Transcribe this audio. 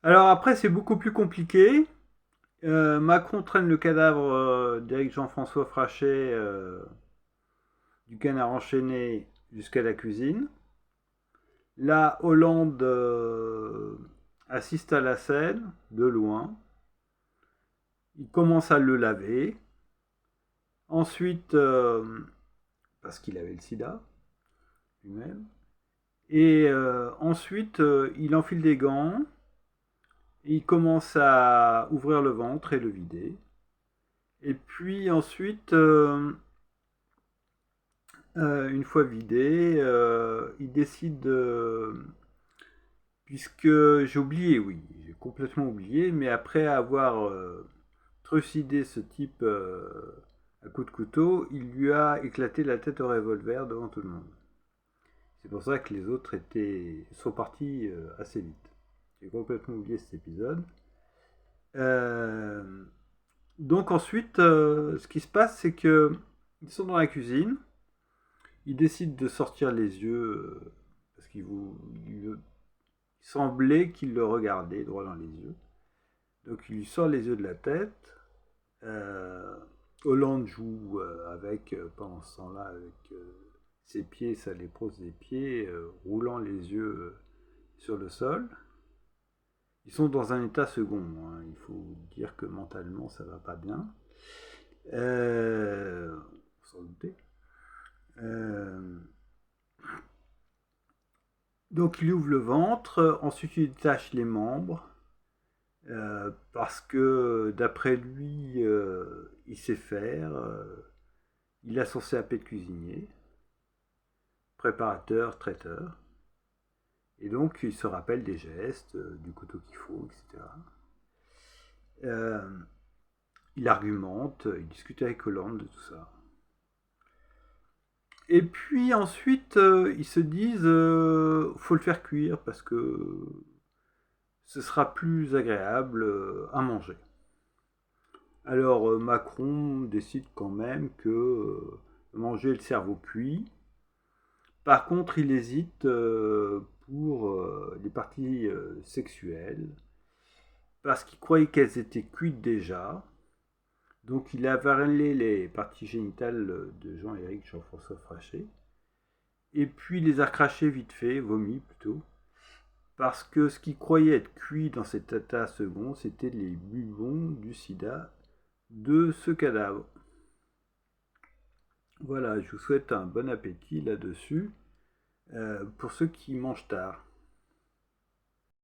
Alors après, c'est beaucoup plus compliqué. Macron traîne le cadavre d'Éric Jean-François Frachet du canard enchaîné jusqu'à la cuisine. Là, Hollande assiste à la scène de loin. Il commence à le laver. Ensuite, parce qu'il avait le sida lui-même. Et ensuite, il enfile des gants. Il commence à ouvrir le ventre et le vider. Et puis ensuite, une fois vidé, il décide puisque j'ai oublié, oui, j'ai complètement oublié, mais après avoir trucidé ce type à coups de couteau, il lui a éclaté la tête au revolver devant tout le monde. C'est pour ça que les autres sont partis assez vite. J'ai complètement oublié cet épisode. Euh, donc ensuite, ce qui se passe, c'est que ils sont dans la cuisine. Ils décident de sortir les yeux parce il semblait qu'il le regardait droit dans les yeux. Donc il lui sort les yeux de la tête. Euh, Hollande joue avec pendant ce temps-là avec ses pieds, ça les pose des pieds, roulant les yeux sur le sol. Ils sont dans un état second. Hein. Il faut dire que mentalement ça va pas bien. Sans douter. Euh, donc il ouvre le ventre, ensuite il détache les membres, parce que d'après lui, il sait faire. Il a son CAP de cuisinier, préparateur, traiteur. Et donc il se rappelle des gestes, du couteau qu'il faut, etc. Euh, il argumente, il discute avec Hollande de tout ça. Et puis ensuite, ils se disent, faut le faire cuire parce que ce sera plus agréable à manger. Alors Macron décide quand même que manger le cerveau cuit. Par contre, il hésite pour les parties sexuelles parce qu'il croyait qu'elles étaient cuites déjà. Donc il a avalé les parties génitales de Jean-Éric Jean-François Frachet. Et puis les a crachées vite fait, vomi plutôt. Parce que ce qu'il croyait être cuit dans cet état second, c'était les bulbons du sida de ce cadavre. Voilà, je vous souhaite un bon appétit là-dessus pour ceux qui mangent tard.